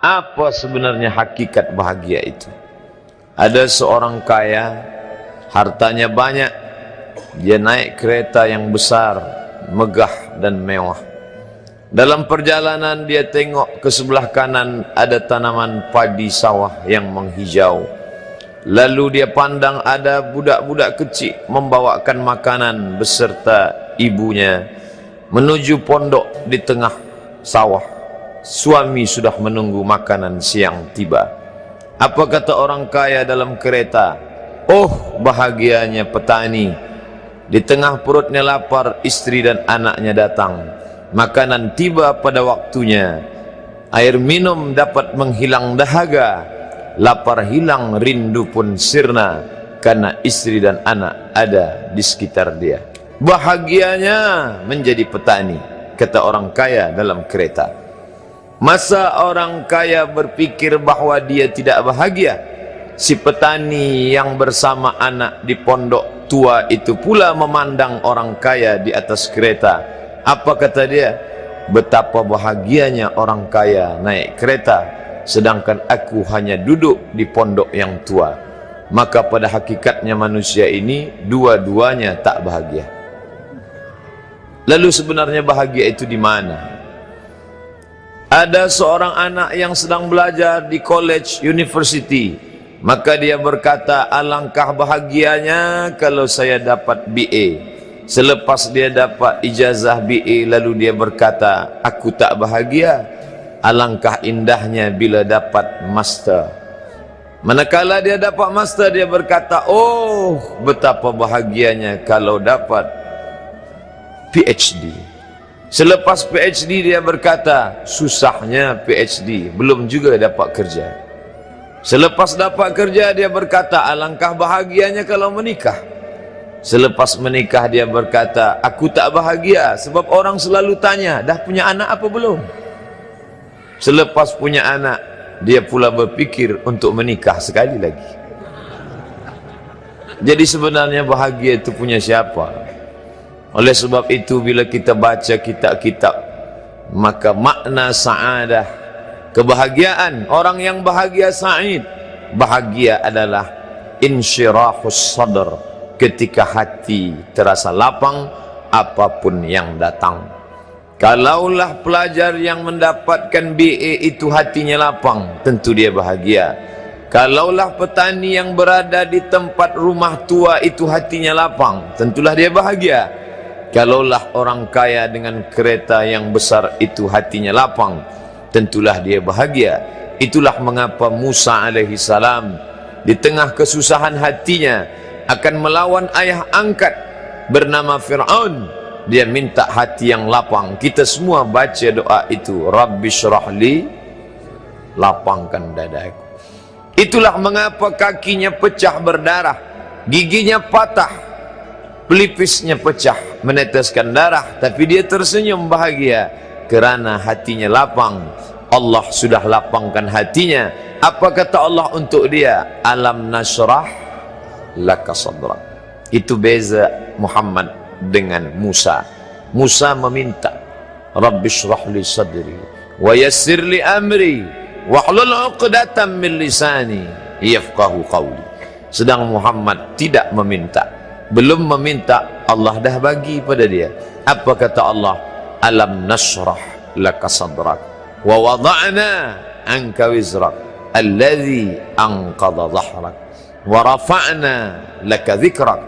Apa sebenarnya hakikat bahagia itu? Ada seorang kaya, hartanya banyak, dia naik kereta yang besar, megah dan mewah. Dalam perjalanan dia tengok ke sebelah kanan ada tanaman padi sawah yang menghijau. Lalu dia pandang ada budak-budak kecil membawakan makanan beserta ibunya menuju pondok di tengah sawah. Suami sudah menunggu makanan siang tiba. Apa kata orang kaya dalam kereta? Oh, bahagianya petani. Di tengah perutnya lapar, istri dan anaknya datang. Makanan tiba pada waktunya. Air minum dapat menghilang dahaga. Lapar hilang, rindu pun sirna, karena istri dan anak ada di sekitar dia. Bahagianya menjadi petani, kata orang kaya dalam kereta. Masa orang kaya berpikir bahwa dia tidak bahagia? Si petani yang bersama anak di pondok tua itu pula memandang orang kaya di atas kereta. Apa kata dia? Betapa bahagianya orang kaya naik kereta, sedangkan aku hanya duduk di pondok yang tua. Maka pada hakikatnya manusia ini dua-duanya tak bahagia. Lalu sebenarnya bahagia itu di mana? Ada seorang anak yang sedang belajar di college, university. Maka dia berkata, alangkah bahagianya kalau saya dapat BA. Selepas dia dapat ijazah BA, lalu dia berkata, aku tak bahagia. Alangkah indahnya bila dapat master. Manakala dia dapat master, dia berkata, oh, betapa bahagianya kalau dapat PhD. Selepas PhD dia berkata, susahnya PhD, belum juga dapat kerja. Selepas dapat kerja dia berkata, alangkah bahagianya kalau menikah. Selepas menikah dia berkata, aku tak bahagia sebab orang selalu tanya, dah punya anak apa belum? Selepas punya anak, dia pula berpikir untuk menikah sekali lagi. Jadi sebenarnya bahagia itu punya siapa? Oleh sebab itu bila kita baca kitab-kitab, maka makna sa'adah, kebahagiaan, orang yang bahagia sa'id, bahagia adalah insyirahus sadr, ketika hati terasa lapang apapun yang datang. Kalaulah pelajar yang mendapatkan BA itu hatinya lapang, tentu dia bahagia. Kalaulah petani yang berada di tempat rumah tua itu hatinya lapang, tentulah dia bahagia. Kalaulah orang kaya dengan kereta yang besar itu hatinya lapang, tentulah dia bahagia. Itulah mengapa Musa alaihi salam di tengah kesusahan hatinya akan melawan ayah angkat bernama Fir'aun. Dia minta hati yang lapang. Kita semua baca doa itu, Rabbi syrahli, lapangkan dadaku. Itulah mengapa kakinya pecah berdarah, giginya patah, pelipisnya pecah, meneteskan darah, tapi dia tersenyum bahagia kerana hatinya lapang. Allah sudah lapangkan hatinya. Apa kata Allah untuk dia? Alam nashrah laka sadrak. Itu beza Muhammad dengan Musa. Musa meminta, Rabbi shrah li sadri wa yassir li amri wahlul 'uqdatam min lisani yafqahu qawli. Sedang Muhammad tidak meminta. Belum meminta, Allah dah bagi pada dia. Apa kata Allah? Alam nashrah laka sadrak wa wada'na anka wizrak alladhi anqadha dhahrak wa rafa'na laka dhikrak.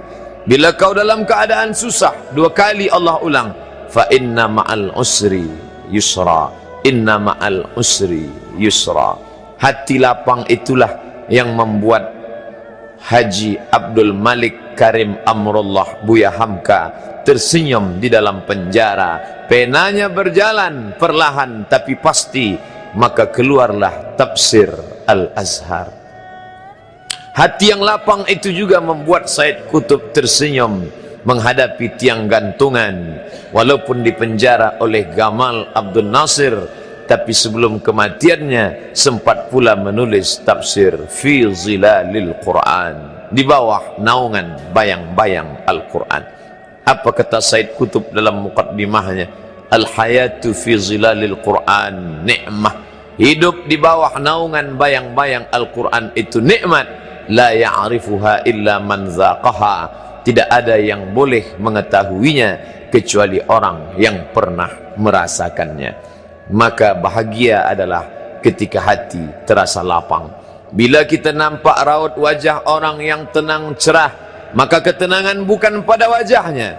Bila kau dalam keadaan susah, dua kali Allah ulang, fa inna ma'al usri yusra, inna ma'al usri yusra. Hati lapang itulah yang membuat Haji Abdul Malik Karim Amrullah Buya Hamka tersenyum di dalam penjara. Penanya berjalan perlahan tapi pasti, maka keluarlah tafsir Al-Azhar. Hati yang lapang itu juga membuat Said Qutb tersenyum menghadapi tiang gantungan, walaupun dipenjara oleh Gamal Abdul Nasir, tapi sebelum kematiannya sempat pula menulis tafsir fi zilalil Quran, di bawah naungan bayang-bayang Al-Quran. Apa kata Said Qutb dalam muqaddimahnya? Al hayatu fi zilalil Quran ni'mah hidup di bawah naungan bayang-bayang Al-Quran itu nikmat. La ya'rifuha illa man zaqaha. Tidak ada yang boleh mengetahuinya kecuali orang yang pernah merasakannya. Maka bahagia adalah ketika hati terasa lapang. Bila kita nampak raut wajah orang yang tenang cerah, maka ketenangan bukan pada wajahnya.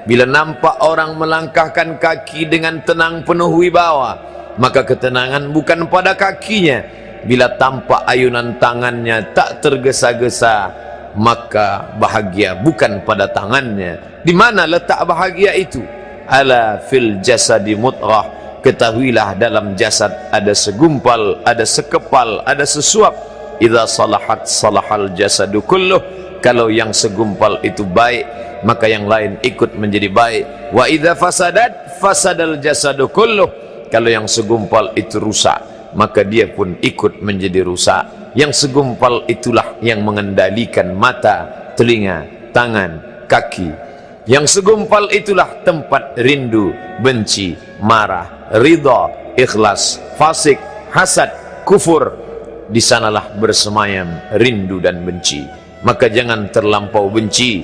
Bila nampak orang melangkahkan kaki dengan tenang penuh wibawa, maka ketenangan bukan pada kakinya. Bila tampak ayunan tangannya tak tergesa-gesa, maka bahagia bukan pada tangannya. Di mana letak bahagia itu? Ala fil jasadi mudghah. Ketahuilah dalam jasad ada segumpal, ada sekepal, ada sesuap. Idza salahat salahal jasadu kulluh. Kalau yang segumpal itu baik, maka yang lain ikut menjadi baik. Wa idza fasadat fasadal jasadu kulluh. Kalau yang segumpal itu rusak, maka dia pun ikut menjadi rusak. Yang segumpal itulah yang mengendalikan mata, telinga, tangan, kaki. Yang segumpal itulah tempat rindu, benci, marah, ridha, ikhlas, fasik, hasad, kufur. Di sanalah bersemayam rindu dan benci. Maka jangan terlampau benci.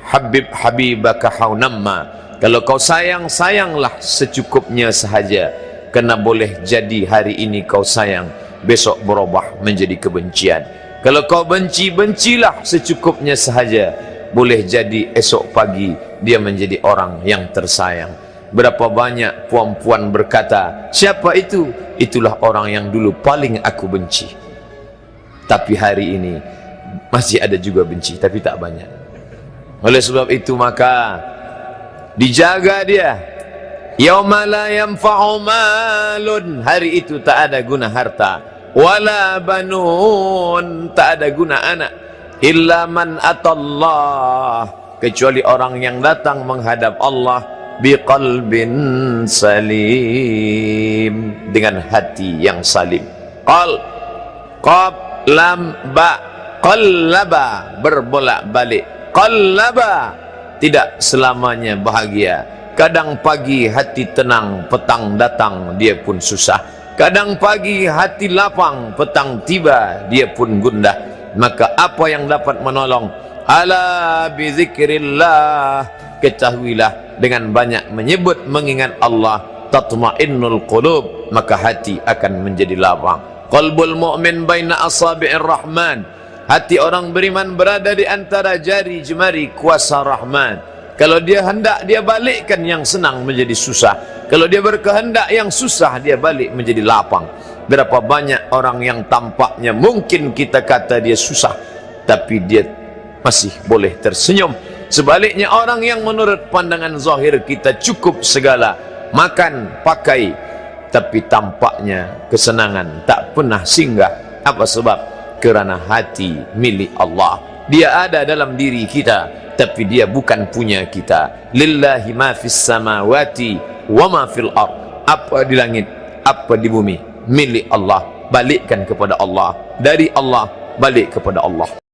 Habib habibaka haunamma. Kalau kau sayang, sayanglah secukupnya sahaja. Karena boleh jadi hari ini kau sayang, besok berubah menjadi kebencian. Kalau kau benci, bencilah secukupnya sahaja. Boleh jadi esok pagi dia menjadi orang yang tersayang. Berapa banyak puan-puan berkata, siapa itu? Itulah orang yang dulu paling aku benci. Tapi hari ini masih ada juga benci, tapi tak banyak. Oleh sebab itu maka dijaga dia. Yauma la yanfa'u malun. Hari itu tak ada guna harta. Wala banun. Tak ada guna anak. Illa man atallah. Kecuali orang yang datang menghadap Allah biqalbin salim, dengan hati yang salim. Qal, qab, lam, ba, qallaba, berbolak-balik. Qallaba, tidak selamanya bahagia. Kadang pagi hati tenang, petang datang dia pun susah. Kadang pagi hati lapang, petang tiba dia pun gundah. Maka apa yang dapat menolong? Ala bizikrillah. Ketahuilah dengan banyak menyebut mengingat Allah, tatma'innul qulub, maka hati akan menjadi lapang. Qalbul mu'min baina asabi'ir rahman. Hati orang beriman berada di antara jari jemari kuasa Rahman. Kalau dia hendak, dia balikkan yang senang menjadi susah. Kalau dia berkehendak yang susah, dia balik menjadi lapang. Berapa banyak orang yang tampaknya mungkin kita kata dia susah, tapi dia masih boleh tersenyum. Sebaliknya orang yang menurut pandangan zahir kita cukup segala, makan, pakai, tapi tampaknya kesenangan tak pernah singgah. Apa sebab? Kerana hati milik Allah. Dia ada dalam diri kita, tapi dia bukan punya kita. Lillahi ma fis samawati wa ma fil ard. Apa di langit, apa di bumi, milik Allah. Balikkan kepada Allah. Dari Allah, balik kepada Allah.